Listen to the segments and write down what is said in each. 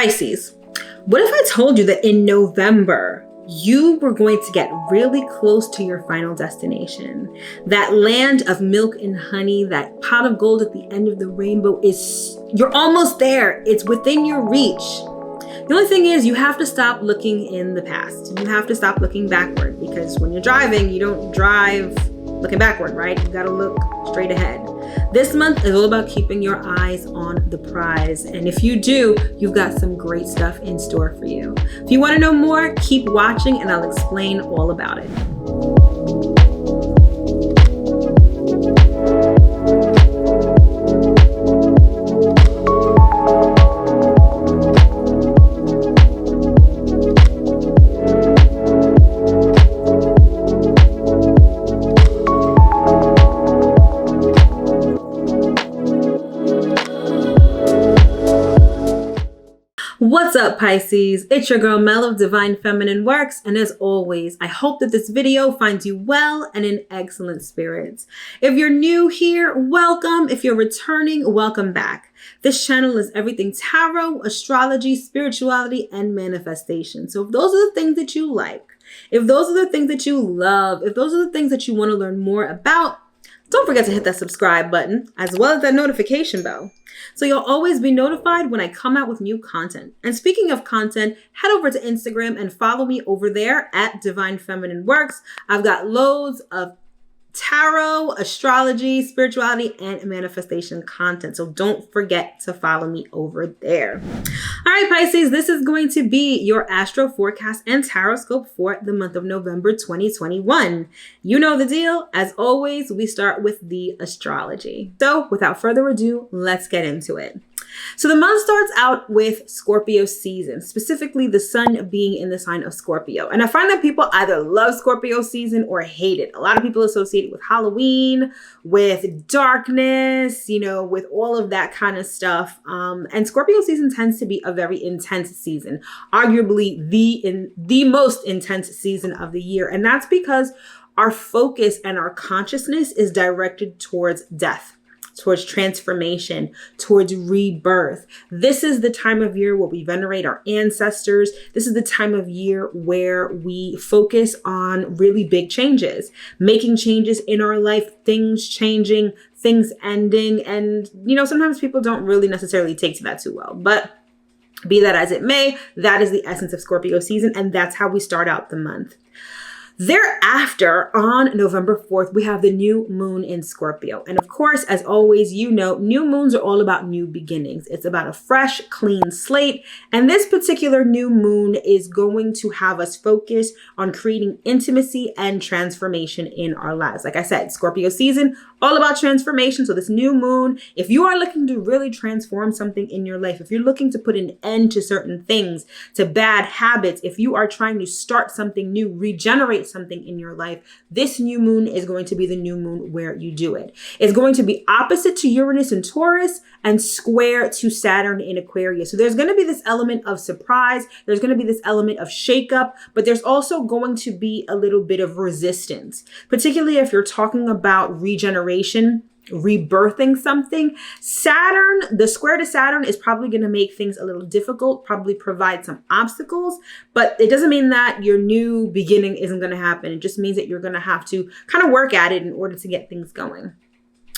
Pisces, what if I told you that in November, you were going to get really close to your final destination? That land of milk and honey, that pot of gold at the end of the rainbow you're almost there. It's within your reach. The only thing is you have to stop looking in the past. You have to stop looking backward, because when you're driving, you don't drive looking backward, right? You got to look straight ahead. This month is all about keeping your eyes on the prize. And if you do, you've got some great stuff in store for you. If you want to know more, keep watching and I'll explain all about it. What's up, Pisces? It's your girl Mel of Divine Feminine Works, and as always, I hope that this video finds you well and in excellent spirits. If you're new here, welcome. If you're returning, welcome back. This channel is everything tarot, astrology, spirituality, and manifestation. So if those are the things that you like, if those are the things that you love, if those are the things that you want to learn more about, don't forget to hit that subscribe button as well as that notification bell, so you'll always be notified when I come out with new content. And speaking of content, head over to Instagram and follow me over there at Divine Feminine Works. I've got loads of tarot, astrology, spirituality, and manifestation content. So don't forget to follow me over there. All right, Pisces, this is going to be your Astro Forecast and Tarot Scope for the month of November 2021. You know the deal. As always, we start with the astrology. So without further ado, let's get into it. So the month starts out with Scorpio season, specifically the sun being in the sign of Scorpio. And I find that people either love Scorpio season or hate it. A lot of people associate it with Halloween, with darkness, with all of that kind of stuff. And Scorpio season tends to be a very intense season, arguably the most intense season of the year. And that's because our focus and our consciousness is directed towards death, towards transformation, towards rebirth. This is the time of year where we venerate our ancestors. This is the time of year where we focus on really big changes, making changes in our life, things changing, things ending. And, sometimes people don't really necessarily take to that too well, but be that as it may, that is the essence of Scorpio season. And that's how we start out the month. Thereafter, on November 4th, we have the new moon in Scorpio. And of course, as always, new moons are all about new beginnings. It's about a fresh, clean slate. And this particular new moon is going to have us focus on creating intimacy and transformation in our lives. Like I said, Scorpio season, all about transformation. So this new moon, if you are looking to really transform something in your life, if you're looking to put an end to certain things, to bad habits, if you are trying to start something new, regenerate something in your life, this new moon is going to be the new moon where you do it. It's going to be opposite to Uranus in Taurus and square to Saturn in Aquarius. So there's going to be this element of surprise. There's going to be this element of shakeup, but there's also going to be a little bit of resistance, particularly if you're talking about regeneration, rebirthing something. Saturn, the square to Saturn is probably going to make things a little difficult, probably provide some obstacles, but it doesn't mean that your new beginning isn't going to happen. It just means that you're going to have to kind of work at it in order to get things going.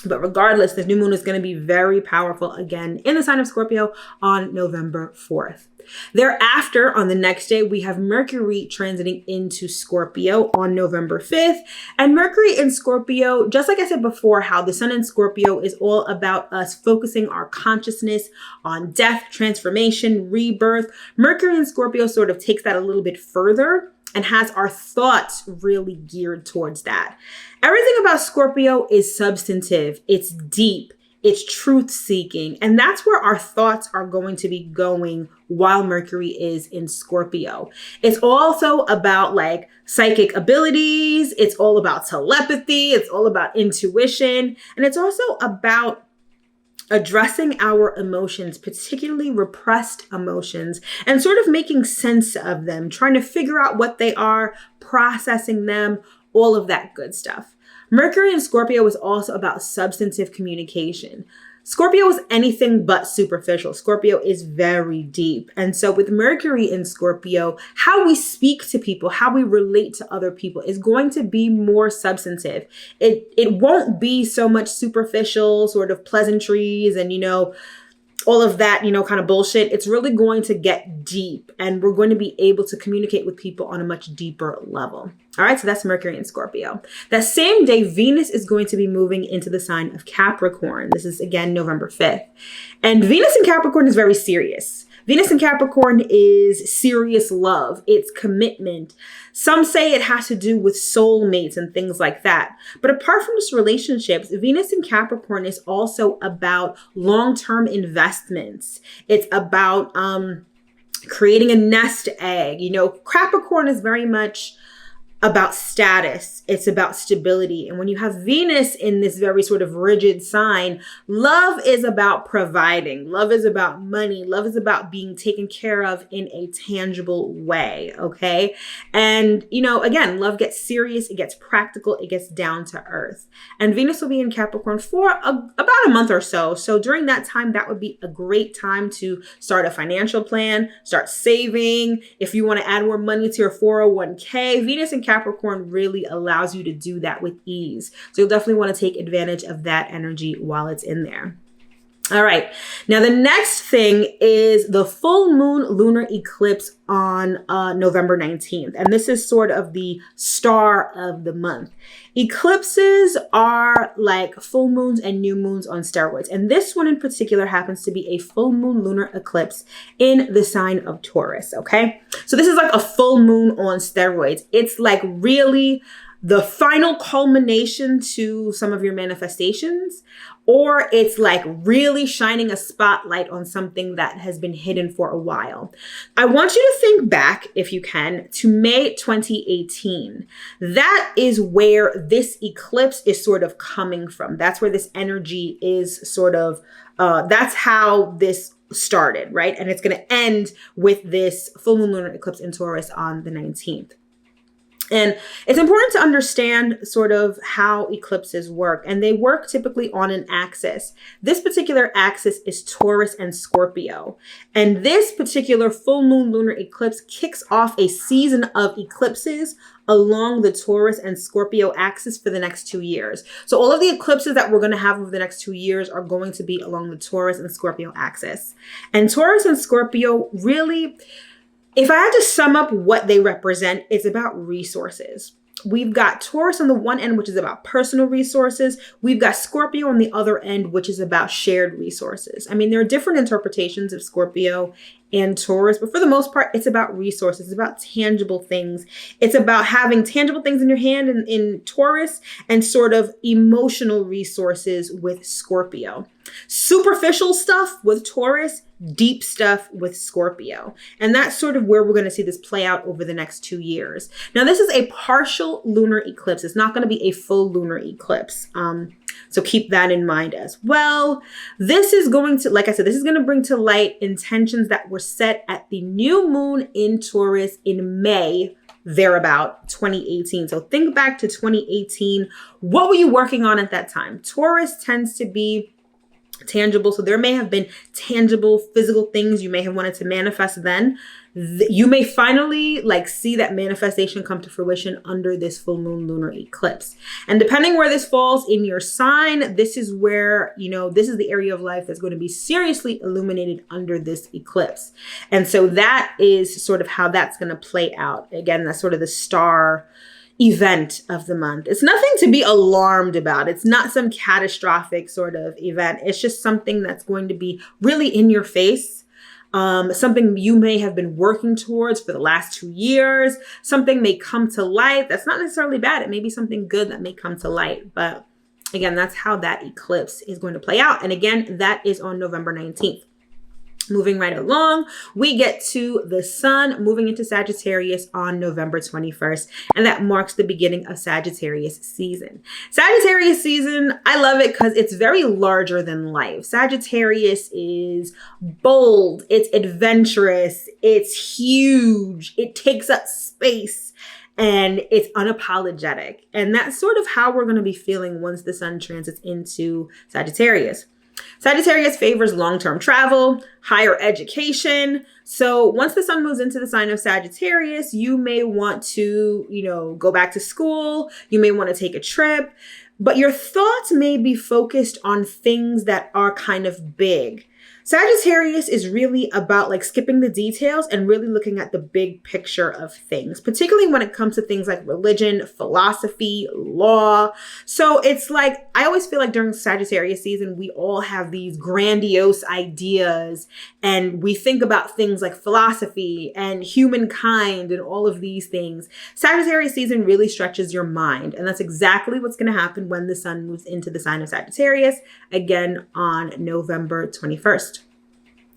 But regardless, this new moon is going to be very powerful again in the sign of Scorpio on November 4th. Thereafter, on the next day, we have Mercury transiting into Scorpio on November 5th. And Mercury in Scorpio, just like I said before, how the sun in Scorpio is all about us focusing our consciousness on death, transformation, rebirth. Mercury in Scorpio sort of takes that a little bit further and has our thoughts really geared towards that. Everything about Scorpio is substantive, it's deep, it's truth-seeking, and that's where our thoughts are going to be going while Mercury is in Scorpio. It's also about like psychic abilities, it's all about telepathy, it's all about intuition, and it's also about addressing our emotions, particularly repressed emotions, and sort of making sense of them, trying to figure out what they are, processing them, all of that good stuff. Mercury in Scorpio is also about substantive communication. Scorpio is anything but superficial. Scorpio is very deep. And so with Mercury in Scorpio, how we speak to people, how we relate to other people is going to be more substantive. It won't be so much superficial sort of pleasantries and, all of that, kind of bullshit. It's really going to get deep, and we're going to be able to communicate with people on a much deeper level. All right, so that's Mercury in Scorpio. That same day, Venus is going to be moving into the sign of Capricorn. This is again November 5th. And Venus in Capricorn is very serious. Venus in Capricorn is serious love. It's commitment. Some say it has to do with soulmates and things like that. But apart from just relationships, Venus in Capricorn is also about long-term investments. It's about creating a nest egg. Capricorn is very much about status. It's about stability. And when you have Venus in this very sort of rigid sign, love is about providing. Love is about money. Love is about being taken care of in a tangible way. Okay. And, again, love gets serious. It gets practical. It gets down to earth. And Venus will be in Capricorn for about a month or so. So during that time, that would be a great time to start a financial plan, start saving. If you want to add more money to your 401k, Venus in Capricorn really allows you to do that with ease. So you'll definitely want to take advantage of that energy while it's in there. All right. Now, the next thing is the full moon lunar eclipse on November 19th. And this is sort of the star of the month. Eclipses are like full moons and new moons on steroids. And this one in particular happens to be a full moon lunar eclipse in the sign of Taurus. Okay. So this is like a full moon on steroids. It's like really the final culmination to some of your manifestations, or it's like really shining a spotlight on something that has been hidden for a while. I want you to think back, if you can, to May 2018. That is where this eclipse is sort of coming from. That's where this energy is sort of, that's how this started, right? And it's going to end with this full moon lunar eclipse in Taurus on the 19th. And it's important to understand sort of how eclipses work. And they work typically on an axis. This particular axis is Taurus and Scorpio. And this particular full moon lunar eclipse kicks off a season of eclipses along the Taurus and Scorpio axis for the next 2 years. So all of the eclipses that we're going to have over the next 2 years are going to be along the Taurus and Scorpio axis. And Taurus and Scorpio really, if I had to sum up what they represent, it's about resources. We've got Taurus on the one end, which is about personal resources. We've got Scorpio on the other end, which is about shared resources. I mean, there are different interpretations of Scorpio and Taurus, but for the most part, it's about resources. It's about tangible things. It's about having tangible things in your hand in Taurus and sort of emotional resources with Scorpio. Superficial stuff with Taurus, deep stuff with Scorpio. And that's sort of where we're going to see this play out over the next 2 years. Now, this is a partial lunar eclipse. It's not going to be a full lunar eclipse. So keep that in mind as well. This is going to, like I said, this is going to bring to light intentions that were set at the new moon in Taurus in May, thereabout 2018. So think back to 2018. What were you working on at that time? Taurus tends to be tangible. So there may have been tangible physical things you may have wanted to manifest then. You may finally see that manifestation come to fruition under this full moon lunar eclipse. And depending where this falls in your sign, this is where, this is the area of life that's going to be seriously illuminated under this eclipse. And so that is sort of how that's going to play out. Again, that's sort of the star event of the month. It's nothing to be alarmed about. It's not some catastrophic sort of event. It's just something that's going to be really in your face. Something you may have been working towards for the last 2 years. Something may come to light. That's not necessarily bad. It may be something good that may come to light. But again, that's how that eclipse is going to play out. And again, that is on November 19th. Moving right along, we get to the sun moving into Sagittarius on November 21st, and that marks the beginning of Sagittarius season. Sagittarius season, I love it because it's very larger than life. Sagittarius is bold, it's adventurous, it's huge, it takes up space, and it's unapologetic. And that's sort of how we're going to be feeling once the sun transits into Sagittarius. Sagittarius favors long-term travel, higher education. So once the sun moves into the sign of Sagittarius, you may want to, go back to school. You may want to take a trip, but your thoughts may be focused on things that are kind of big. Sagittarius is really about like skipping the details and really looking at the big picture of things, particularly when it comes to things like religion, philosophy, law. So it's like, I always feel like during Sagittarius season, we all have these grandiose ideas and we think about things like philosophy and humankind and all of these things. Sagittarius season really stretches your mind. And that's exactly what's going to happen when the sun moves into the sign of Sagittarius, again on November 21st.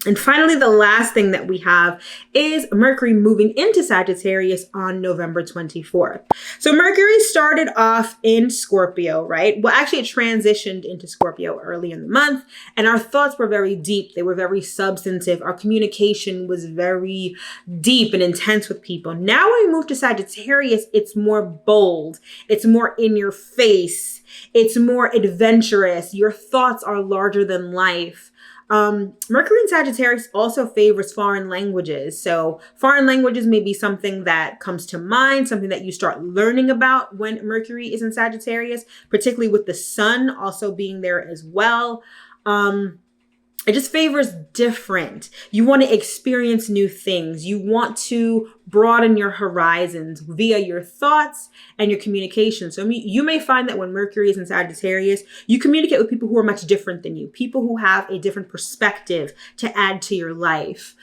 And finally, the last thing that we have is Mercury moving into Sagittarius on November 24th. So Mercury started off in Scorpio, right? Well, actually it transitioned into Scorpio early in the month, and our thoughts were very deep. They were very substantive. Our communication was very deep and intense with people. Now when we move to Sagittarius, it's more bold. It's more in your face. It's more adventurous. Your thoughts are larger than life. Mercury in Sagittarius also favors foreign languages. So foreign languages may be something that comes to mind, something that you start learning about when Mercury is in Sagittarius, particularly with the sun also being there as well. It just favors different. You want to experience new things. You want to broaden your horizons via your thoughts and your communication. So you may find that when Mercury is in Sagittarius, you communicate with people who are much different than you, people who have a different perspective to add to your life.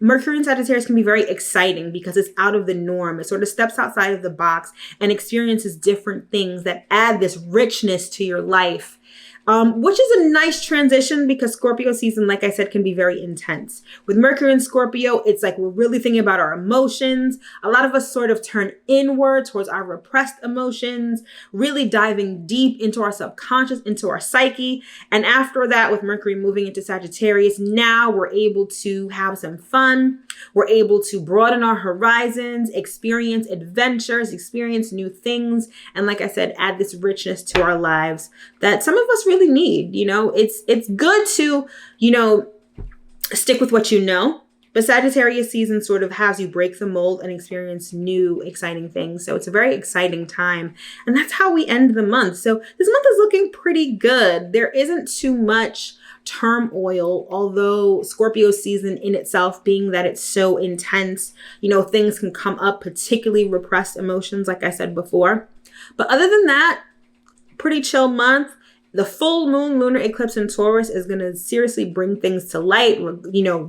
Mercury in Sagittarius can be very exciting because it's out of the norm. It sort of steps outside of the box and experiences different things that add this richness to your life. Which is a nice transition because Scorpio season, like I said, can be very intense. With Mercury in Scorpio, it's like we're really thinking about our emotions. A lot of us sort of turn inward towards our repressed emotions, really diving deep into our subconscious, into our psyche. And after that, with Mercury moving into Sagittarius, now we're able to have some fun. We're able to broaden our horizons, experience adventures, experience new things. And like I said, add this richness to our lives that some of us really need. It's good to, stick with what you know, but Sagittarius season sort of has you break the mold and experience new, exciting things. So it's a very exciting time. And that's how we end the month. So this month is looking pretty good. There isn't too much turmoil, although Scorpio season in itself, being that it's so intense, things can come up, particularly repressed emotions, like I said before. But other than that, pretty chill month. The full moon lunar eclipse in Taurus is going to seriously bring things to light,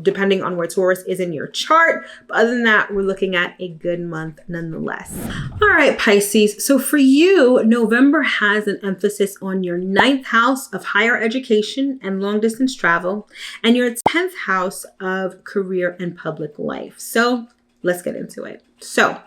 depending on where Taurus is in your chart. But other than that, we're looking at a good month nonetheless. All right, Pisces. So for you, November has an emphasis on your 9th house of higher education and long distance travel, and your 10th house of career and public life. So let's get into it. So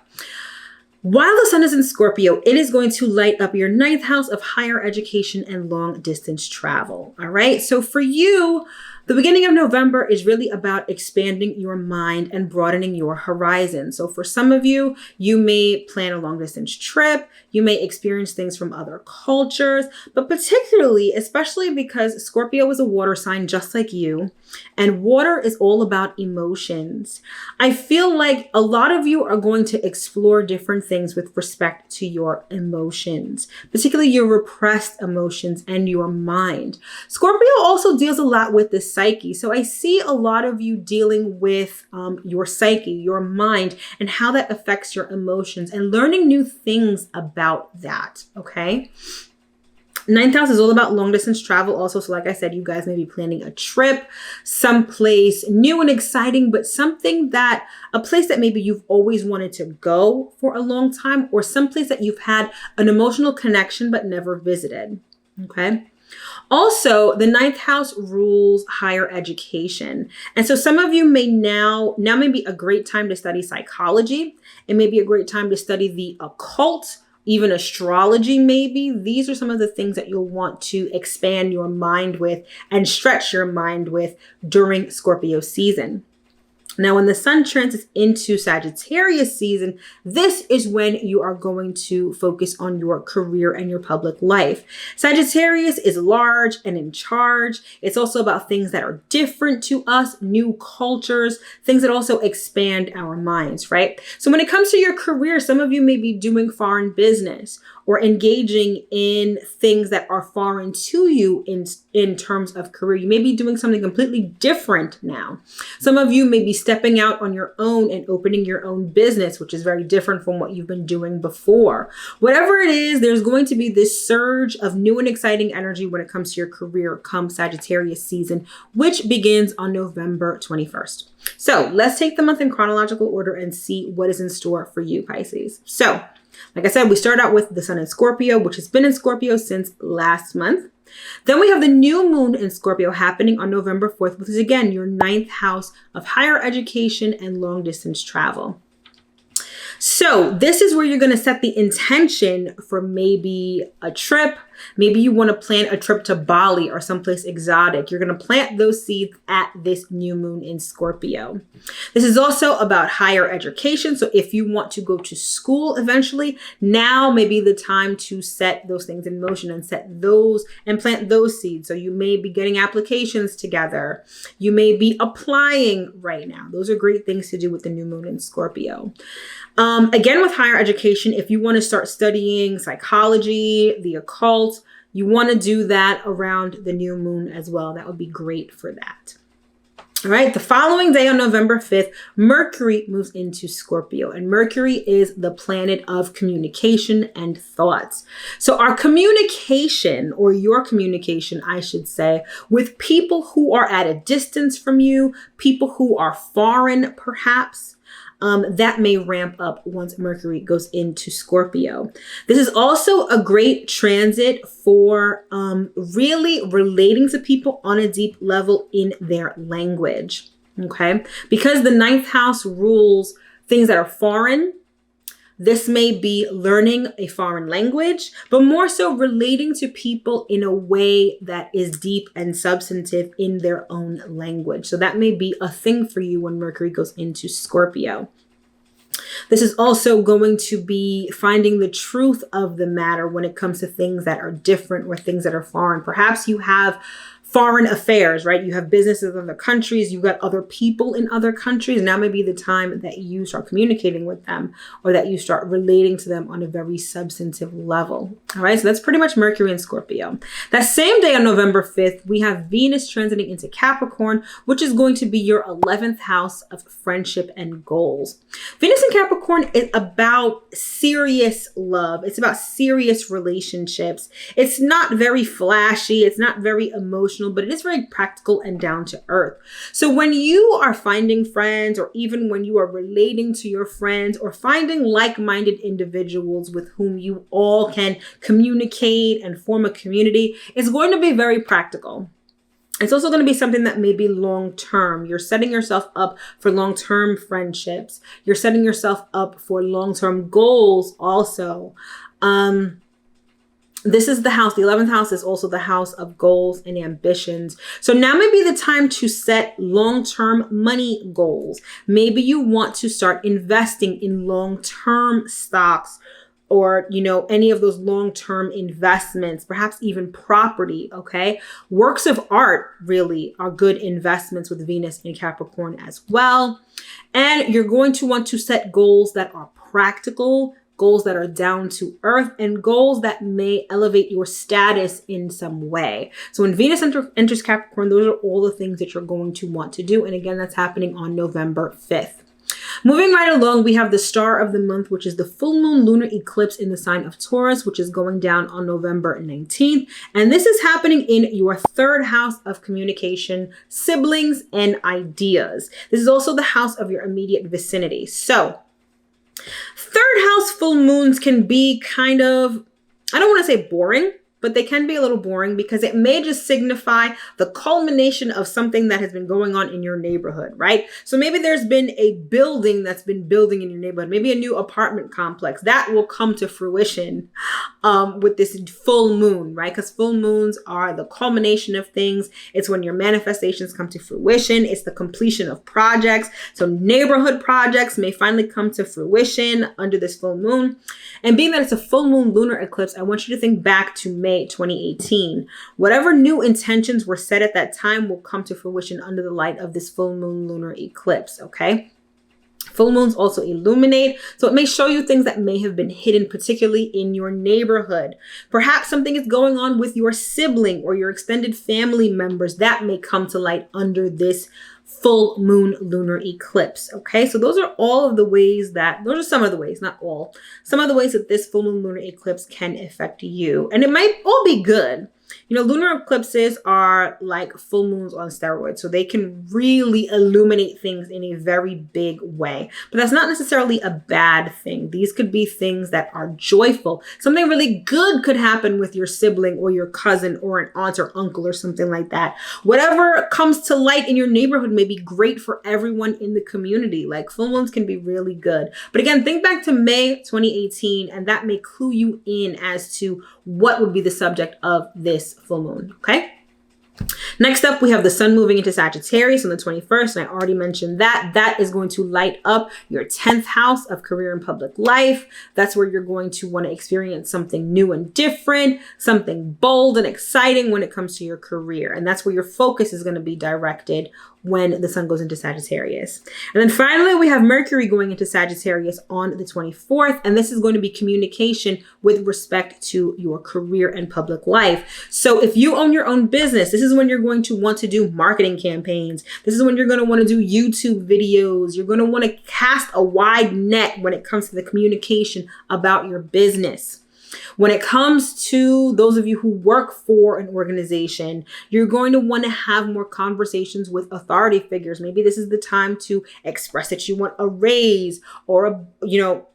while the sun is in Scorpio, it is going to light up your 9th house of higher education and long distance travel. All right. So for you, the beginning of November is really about expanding your mind and broadening your horizon. So for some of you, you may plan a long distance trip. You may experience things from other cultures, but particularly, especially because Scorpio is a water sign just like you, and water is all about emotions. I feel like a lot of you are going to explore different things with respect to your emotions, particularly your repressed emotions and your mind. Scorpio also deals a lot with the psyche. So I see a lot of you dealing with your psyche, your mind, and how that affects your emotions and learning new things about that. Okay. 9th house is all about long distance travel also. So like I said, you guys may be planning a trip someplace new and exciting, but a place that maybe you've always wanted to go for a long time, or someplace that you've had an emotional connection but never visited. Okay. Also, the 9th house rules higher education. And so some of you now may be a great time to study psychology. It may be a great time to study the occult, even astrology maybe. These are some of the things that you'll want to expand your mind with and stretch your mind with during Scorpio season. Now, when the sun transits into Sagittarius season, this is when you are going to focus on your career and your public life. Sagittarius is large and in charge. It's also about things that are different to us, new cultures, things that also expand our minds, right? So when it comes to your career, some of you may be doing foreign business or engaging in things that are foreign to you in terms of career. You may be doing something completely different now. Some of you may be stepping out on your own and opening your own business, which is very different from what you've been doing before. Whatever it is, there's going to be this surge of new and exciting energy when it comes to your career come Sagittarius season, which begins on November 21st. So let's take the month in chronological order and see what is in store for you, Pisces. So, like I said, we start out with the sun in Scorpio, which has been in Scorpio since last month. Then we have the new moon in Scorpio happening on November 4th, which is again your 9th house of higher education and long distance travel. So this is where you're going to set the intention for maybe a trip. Maybe you want to plan a trip to Bali or someplace exotic. You're going to plant those seeds at this new moon in Scorpio. This is also about higher education. So if you want to go to school eventually, now may be the time to set those things in motion and set those and plant those seeds. So you may be getting applications together. You may be applying right now. Those are great things to do with the new moon in Scorpio. Again, with higher education, if you want to start studying psychology, the occult, you want to do that around the new moon as well. That would be great for that. All right. The following day on November 5th, Mercury moves into Scorpio, and Mercury is the planet of communication and thoughts. So our communication, or your communication, I should say, with people who are at a distance from you, people who are foreign, perhaps, that may ramp up once Mercury goes into Scorpio. This is also a great transit for really relating to people on a deep level in their language, okay? Because the 9th house rules things that are foreign. This may be learning a foreign language, but more so relating to people in a way that is deep and substantive in their own language. So that may be a thing for you when Mercury goes into Scorpio. This is also going to be finding the truth of the matter when it comes to things that are different or things that are foreign. Perhaps you have foreign affairs, right? You have businesses in other countries. You've got other people in other countries. Now may be the time that you start communicating with them or that you start relating to them on a very substantive level. All right. So that's pretty much Mercury and Scorpio. That same day on November 5th, we have Venus transiting into Capricorn, which is going to be your 11th house of friendship and goals. Venus in Capricorn is about serious love. It's about serious relationships. It's not very flashy. It's not very emotional, but it is very practical and down to earth. So when you are finding friends, or even when you are relating to your friends, or finding like-minded individuals with whom you all can communicate and form a community, it's going to be very practical. It's also going to be something that may be long-term. You're setting yourself up for long-term friendships. You're setting yourself up for long-term goals also. This is the house. The 11th house is also the house of goals and ambitions. So now may be the time to set long-term money goals. Maybe you want to start investing in long-term stocks, or, you know, any of those long-term investments, perhaps even property, okay? Works of art really are good investments with Venus in Capricorn as well. And you're going to want to set goals that are practical, goals that are down to earth, and goals that may elevate your status in some way. So when Venus enters Capricorn, those are all the things that you're going to want to do. And again, that's happening on November 5th. Moving right along, we have the star of the month, which is the full moon lunar eclipse in the sign of Taurus, which is going down on November 19th. And this is happening in your 3rd house of communication, siblings, and ideas. This is also the house of your immediate vicinity. So 3rd house full moons can be kind of, I don't want to say boring, but they can be a little boring because it may just signify the culmination of something that has been going on in your neighborhood, right? So maybe there's been a building that's been building in your neighborhood, maybe a new apartment complex that will come to fruition with this full moon, right? Because full moons are the culmination of things. It's when your manifestations come to fruition. It's the completion of projects. So neighborhood projects may finally come to fruition under this full moon. And being that it's a full moon lunar eclipse, I want you to think back to May 2018. Whatever new intentions were set at that time will come to fruition under the light of this full moon lunar eclipse, okay? Full moons also illuminate, so it may show you things that may have been hidden, particularly in your neighborhood. Perhaps something is going on with your sibling or your extended family members that may come to light under this full moon lunar eclipse. Okay, so those are all of the ways that, those are some of the ways, not all, some of the ways that this full moon lunar eclipse can affect you. And it might all be good. You know, lunar eclipses are like full moons on steroids, so they can really illuminate things in a very big way. But that's not necessarily a bad thing. These could be things that are joyful. Something really good could happen with your sibling or your cousin or an aunt or uncle or something like that. Whatever comes to light in your neighborhood may be great for everyone in the community. Like full moons can be really good. But again, think back to May 2018, and that may clue you in as to what would be the subject of this full moon, okay? Next up, we have the sun moving into Sagittarius on the 21st, and I already mentioned that. That is going to light up your 10th house of career and public life. That's where you're going to want to experience something new and different, something bold and exciting when it comes to your career. And that's where your focus is going to be directed when the sun goes into Sagittarius. And then finally, we have Mercury going into Sagittarius on the 24th. And this is going to be communication with respect to your career and public life. So if you own your own business, this is when you're going to want to do marketing campaigns. This is when you're going to want to do YouTube videos. You're going to want to cast a wide net when it comes to the communication about your business. When it comes to those of you who work for an organization, you're going to want to have more conversations with authority figures. Maybe this is the time to express that you want a raise or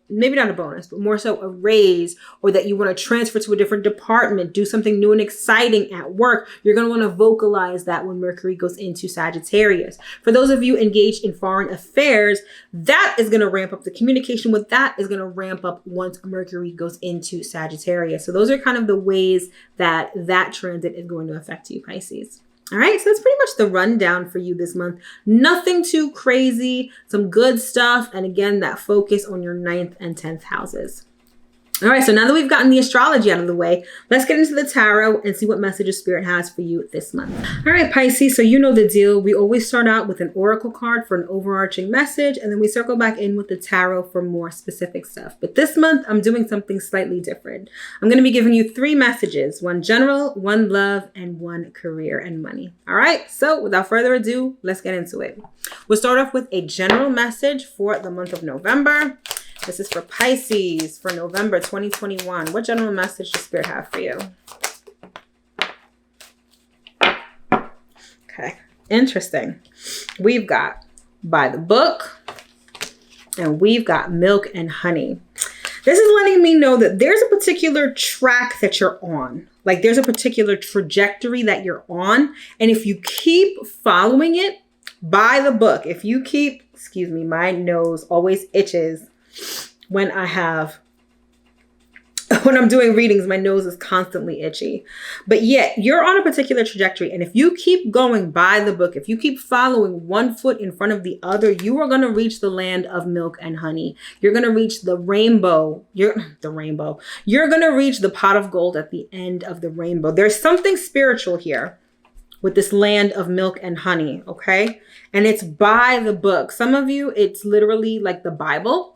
maybe not a bonus, but more so a raise, or that you want to transfer to a different department, do something new and exciting at work. You're going to want to vocalize that when Mercury goes into Sagittarius. For those of you engaged in foreign affairs, that is going to ramp up. The communication with that is going to ramp up once Mercury goes into Sagittarius. So those are kind of the ways that that transit is going to affect you, Pisces. All right, so that's pretty much the rundown for you this month. Nothing too crazy, some good stuff. And again, that focus on your 9th and 10th houses. All right, so now that we've gotten the astrology out of the way, let's get into the tarot and see what messages Spirit has for you this month. All right, Pisces, so you know the deal. We always start out with an oracle card for an overarching message, and then we circle back in with the tarot for more specific stuff. But this month, I'm doing something slightly different. I'm going to be giving you 3 messages, 1 general, 1 love, and 1 career and money. All right, so without further ado, let's get into it. We'll start off with a general message for the month of November. This is for Pisces for November 2021. What general message does Spirit have for you? Okay, interesting. We've got by the book, and we've got milk and honey. This is letting me know that there's a particular track that you're on. Like there's a particular trajectory that you're on. And if you keep following it by the book, if you keep, excuse me, my nose always itches when I'm doing readings, my nose is constantly itchy. But yet you're on a particular trajectory. And if you keep going by the book, if you keep following one foot in front of the other, you are going to reach the land of milk and honey. You're going to reach the rainbow. You're going to reach the pot of gold at the end of the rainbow. There's something spiritual here with this land of milk and honey. Okay. And it's by the book. Some of you, it's literally like the Bible.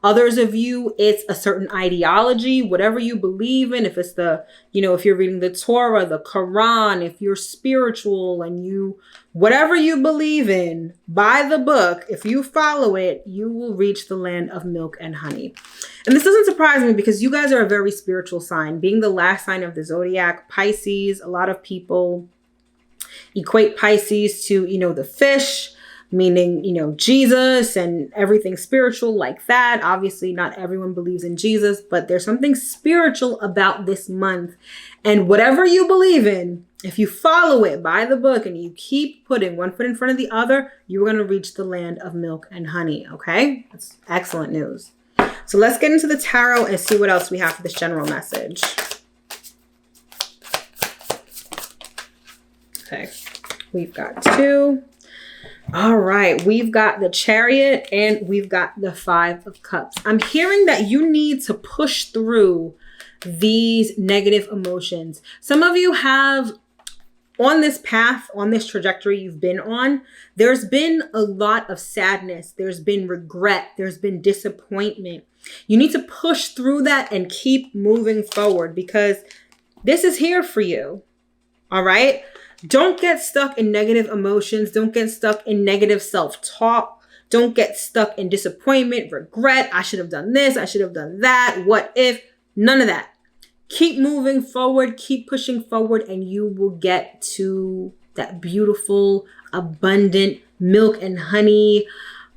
Others of you, it's a certain ideology, whatever you believe in. If it's if you're reading the Torah, the Quran, if you're spiritual and whatever you believe in, by the book, if you follow it, you will reach the land of milk and honey. And this doesn't surprise me because you guys are a very spiritual sign. Being the last sign of the zodiac, Pisces, a lot of people equate Pisces to, the fish. meaning, you know, Jesus and everything spiritual like that. Obviously, not everyone believes in Jesus, but there's something spiritual about this month. And whatever you believe in, if you follow it by the book and you keep putting one foot in front of the other, you're going to reach the land of milk and honey. Okay? That's excellent news. So let's get into the tarot and see what else we have for this general message. Okay. We've got 2. All right, we've got the Chariot and we've got the 5 of Cups. I'm hearing that you need to push through these negative emotions. Some of you have, on this path, on this trajectory you've been on, there's been a lot of sadness. There's been regret. There's been disappointment. You need to push through that and keep moving forward because this is here for you. All right? Don't get stuck in negative emotions. Don't get stuck in negative self-talk. Don't get stuck in disappointment, regret. I should have done this. I should have done that. What if? None of that. Keep moving forward. Keep pushing forward and you will get to that beautiful, abundant milk and honey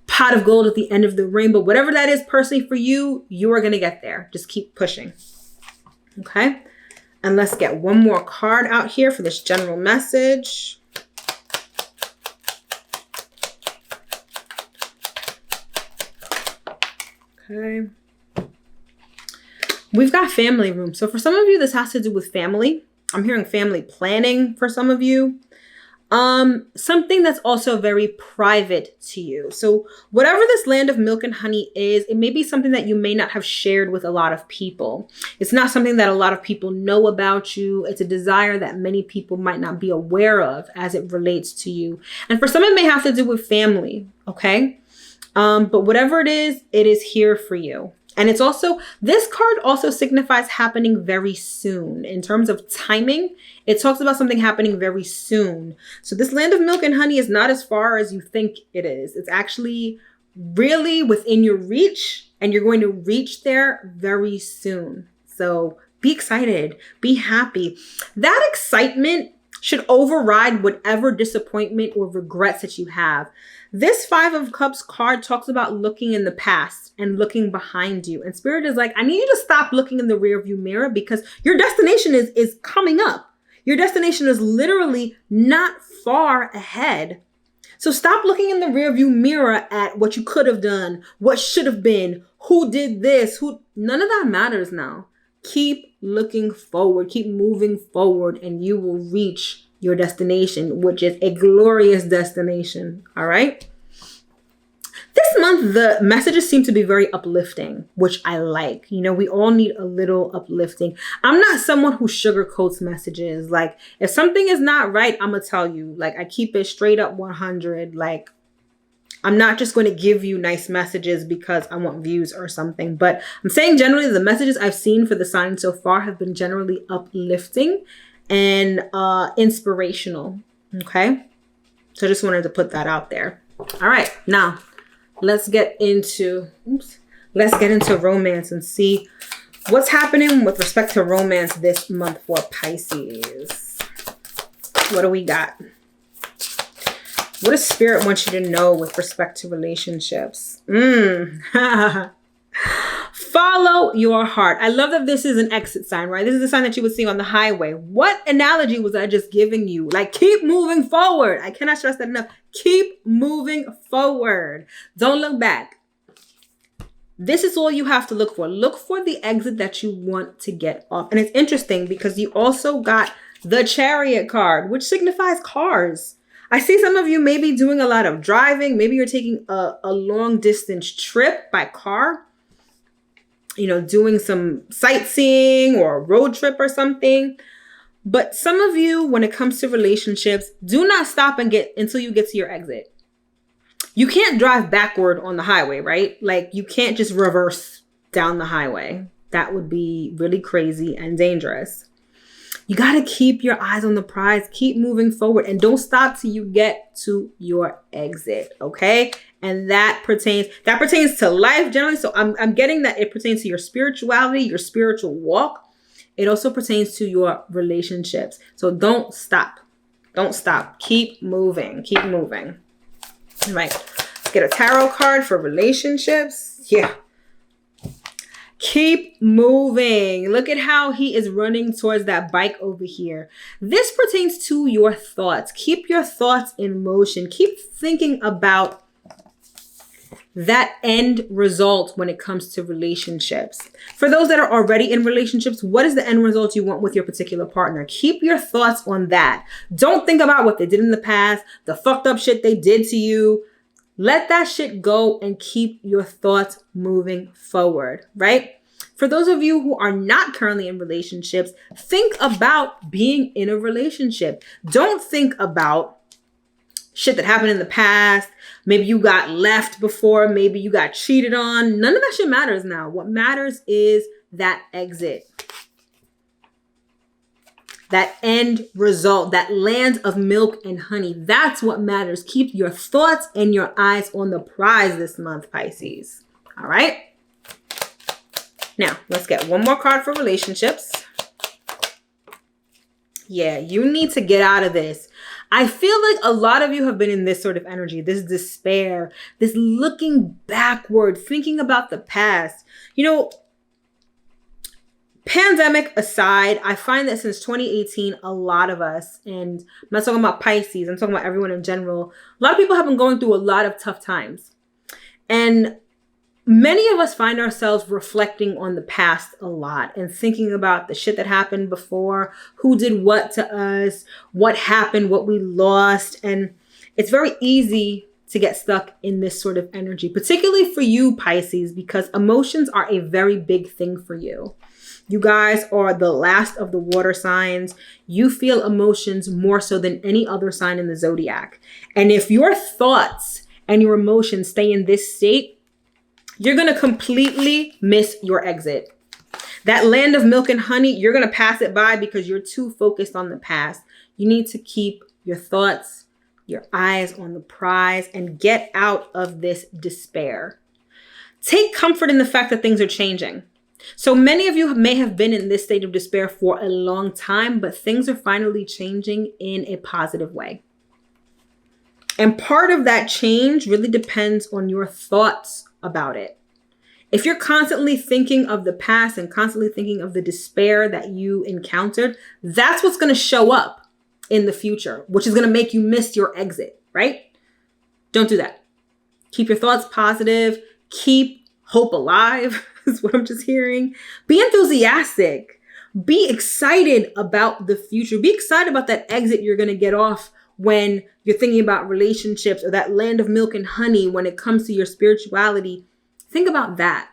pot of gold at the end of the rainbow. Whatever that is personally for you, you are going to get there. Just keep pushing. Okay? And let's get one more card out here for this general message. Okay. We've got family room. So for some of you, this has to do with family. I'm hearing family planning for some of you. Something that's also very private to you. So whatever this land of milk and honey is, it may be something that you may not have shared with a lot of people. It's not something that a lot of people know about you. It's a desire that many people might not be aware of as it relates to you. And for some, it may have to do with family. Okay. But whatever it is here for you. And it's also, this card also signifies happening very soon. In terms of timing, it talks about something happening very soon. So this land of milk and honey is not as far as you think it is. It's actually really within your reach, and you're going to reach there very soon. So be excited, be happy. That excitement should override whatever disappointment or regrets that you have. This 5 of Cups card talks about looking in the past and looking behind you. And Spirit is like, I need you to stop looking in the rearview mirror because your destination is coming up. Your destination is literally not far ahead. So stop looking in the rearview mirror at what you could have done, what should have been, who did this, none of that matters now. Keep looking forward, keep moving forward, and you will reach your destination, which is a glorious destination. All right. This month, the messages seem to be very uplifting, which I like. You know, we all need a little uplifting. I'm not someone who sugarcoats messages. Like, if something is not right, I'm going to tell you. Like, I keep it straight up 100. Like, I'm not just going to give you nice messages because I want views or something. But I'm saying generally the messages I've seen for the sign so far have been generally uplifting and inspirational. Okay. So I just wanted to put that out there. All right. Now let's get into romance and see what's happening with respect to romance this month for Pisces. What do we got? What does Spirit want you to know with respect to relationships? Follow your heart. I love that this is an exit sign, right? This is the sign that you would see on the highway. What analogy was I just giving you? Like, keep moving forward. I cannot stress that enough. Keep moving forward. Don't look back. This is all you have to look for. Look for the exit that you want to get off. And it's interesting because you also got the Chariot card, which signifies cars. I see some of you maybe doing a lot of driving. Maybe you're taking a long distance trip by car. You know, doing some sightseeing or a road trip or something. But some of you, when it comes to relationships, do not stop and get until you get to your exit. You can't drive backward on the highway, right? Like, you can't just reverse down the highway. That would be really crazy and dangerous. You got to keep your eyes on the prize. Keep moving forward and don't stop till you get to your exit. Okay. And that pertains to life generally. So I'm getting that it pertains to your spirituality, your spiritual walk. It also pertains to your relationships. So don't stop. Don't stop. Keep moving. Keep moving. All right, let's get a tarot card for relationships. Yeah. Keep moving. Look at how he is running towards that bike over here. This pertains to your thoughts. Keep your thoughts in motion. Keep thinking about that end result when it comes to relationships. For those that are already in relationships, what is the end result you want with your particular partner? Keep your thoughts on that. Don't think about what they did in the past, the fucked up shit they did to you. Let that shit go and keep your thoughts moving forward, right? For those of you who are not currently in relationships, think about being in a relationship. Don't think about shit that happened in the past. Maybe you got left before. Maybe you got cheated on. None of that shit matters now. What matters is that exit. That end result, that land of milk and honey. That's what matters. Keep your thoughts and your eyes on the prize this month, Pisces. All right. Now, let's get one more card for relationships. Yeah, you need to get out of this. I feel like a lot of you have been in this sort of energy, this despair, this looking backward, thinking about the past. You know, pandemic aside, I find that since 2018, a lot of us, and I'm not talking about Pisces, I'm talking about everyone in general, a lot of people have been going through a lot of tough times. And many of us find ourselves reflecting on the past a lot and thinking about the shit that happened before, who did what to us, what happened, what we lost. And it's very easy to get stuck in this sort of energy, particularly for you, Pisces, because emotions are a very big thing for you. You guys are the last of the water signs. You feel emotions more so than any other sign in the zodiac. And if your thoughts and your emotions stay in this state, you're going to completely miss your exit. That land of milk and honey, you're going to pass it by because you're too focused on the past. You need to keep your thoughts, your eyes on the prize, and get out of this despair. Take comfort in the fact that things are changing. So many of you may have been in this state of despair for a long time, but things are finally changing in a positive way. And part of that change really depends on your thoughts about it. If you're constantly thinking of the past and constantly thinking of the despair that you encountered, that's what's going to show up in the future, which is going to make you miss your exit, right? Don't do that. Keep your thoughts positive. Keep hope alive, is what I'm just hearing. Be enthusiastic. Be excited about the future. Be excited about that exit you're going to get off when you're thinking about relationships or that land of milk and honey when it comes to your spirituality. Think about that.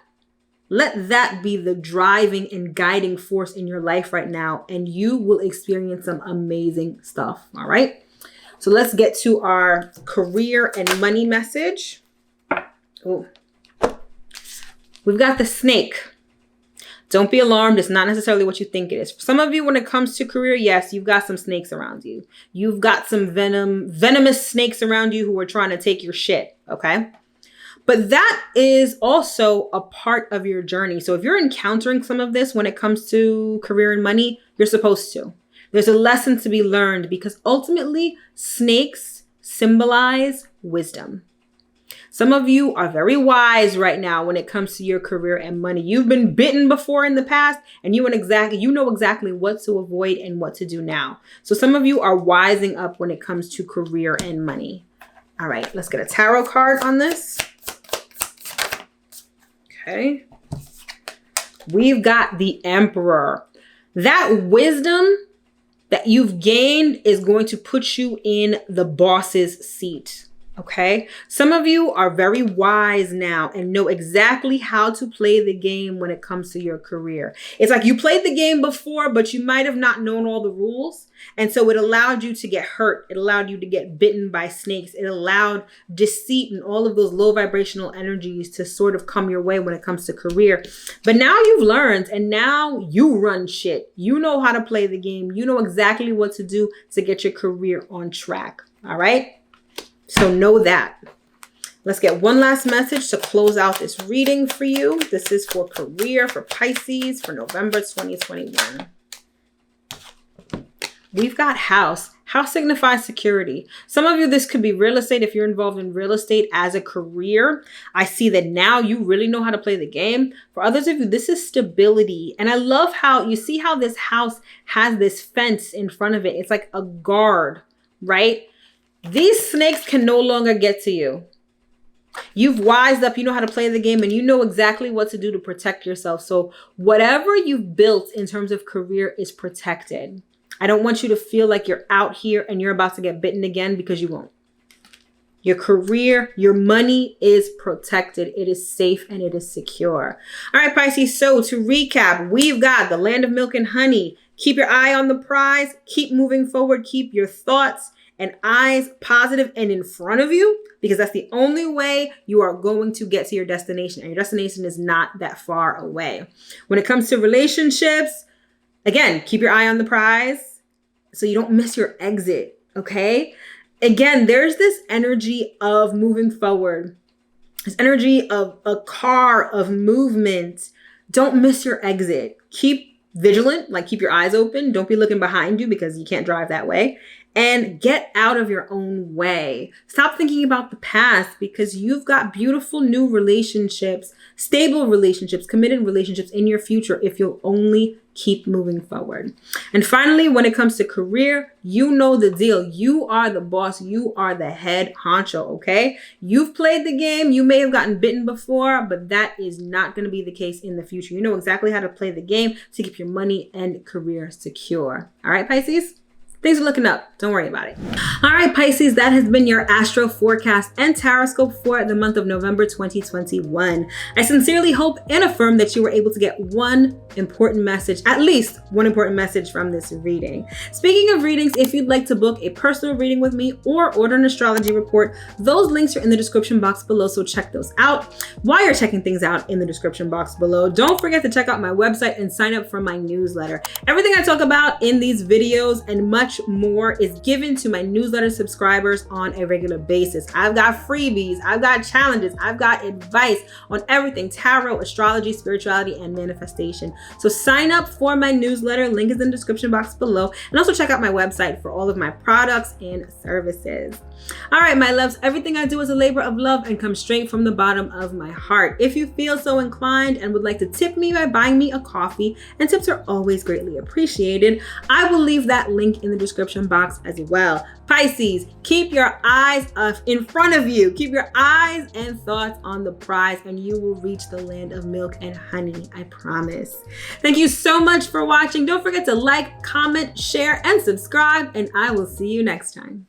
Let that be the driving and guiding force in your life right now, and you will experience some amazing stuff. All right. So let's get to our career and money message. Oh, we've got the snake. Don't be alarmed. It's not necessarily what you think it is. For some of you, when it comes to career, yes, you've got some snakes around you. You've got some venomous snakes around you who are trying to take your shit. Okay. But that is also a part of your journey. So if you're encountering some of this when it comes to career and money, you're supposed to. There's a lesson to be learned because ultimately snakes symbolize wisdom. Some of you are very wise right now when it comes to your career and money. You've been bitten before in the past and you know exactly what to avoid and what to do now. So some of you are wising up when it comes to career and money. All right, let's get a tarot card on this. Okay. We've got the Emperor. That wisdom that you've gained is going to put you in the boss's seat. Okay. Some of you are very wise now and know exactly how to play the game when it comes to your career. It's like you played the game before, but you might have not known all the rules. And so it allowed you to get hurt. It allowed you to get bitten by snakes. It allowed deceit and all of those low vibrational energies to sort of come your way when it comes to career. But now you've learned and now you run shit. You know how to play the game. You know exactly what to do to get your career on track. All right. So know that. Let's get one last message to close out this reading for you. This is for career for Pisces for November 2021. We've got house. House signifies security. Some of you, this could be real estate. If you're involved in real estate as a career, I see that now you really know how to play the game. For others of you, this is stability. And I love how you see how this house has this fence in front of it. It's like a guard, right? These snakes can no longer get to you. You've wised up, you know how to play the game, and you know exactly what to do to protect yourself. So whatever you've built in terms of career is protected. I don't want you to feel like you're out here and you're about to get bitten again, because you won't. Your career, your money is protected. It is safe and it is secure. All right, Pisces. So to recap, we've got the land of milk and honey. Keep your eye on the prize. Keep moving forward. Keep your thoughts and eyes positive and in front of you, because that's the only way you are going to get to your destination. And your destination is not that far away. When it comes to relationships, again, keep your eye on the prize so you don't miss your exit, okay? Again, there's this energy of moving forward, this energy of a car, of movement. Don't miss your exit. Keep vigilant, like keep your eyes open. Don't be looking behind you, because you can't drive that way. And get out of your own way. Stop thinking about the past, because you've got beautiful new relationships, stable relationships, committed relationships in your future if you'll only keep moving forward. And finally, when it comes to career, you know the deal. You are the boss. You are the head honcho, okay? You've played the game. You may have gotten bitten before, but that is not going to be the case in the future. You know exactly how to play the game to keep your money and career secure. All right, Pisces? Things are looking up. Don't worry about it. All right, Pisces, that has been your Astro Forecast and Taroscope for the month of November 2021. I sincerely hope and affirm that you were able to get one important message, at least one important message from this reading. Speaking of readings, if you'd like to book a personal reading with me or order an astrology report, those links are in the description box below, so check those out. While you're checking things out in the description box below, don't forget to check out my website and sign up for my newsletter. Everything I talk about in these videos and much more is given to my newsletter subscribers on a regular basis. I've got freebies, I've got challenges, I've got advice on everything tarot, astrology, spirituality, and manifestation. So sign up for my newsletter. Link is in the description box below. And also check out my website for all of my products and services. All right, my loves, everything I do is a labor of love and comes straight from the bottom of my heart. If you feel so inclined and would like to tip me by buying me a coffee, and tips are always greatly appreciated, I will leave that link in the description box as well. Pisces, keep your eyes in front of you. Keep your eyes and thoughts on the prize, and you will reach the land of milk and honey. I promise. Thank you so much for watching. Don't forget to like, comment, share, and subscribe, and I will see you next time.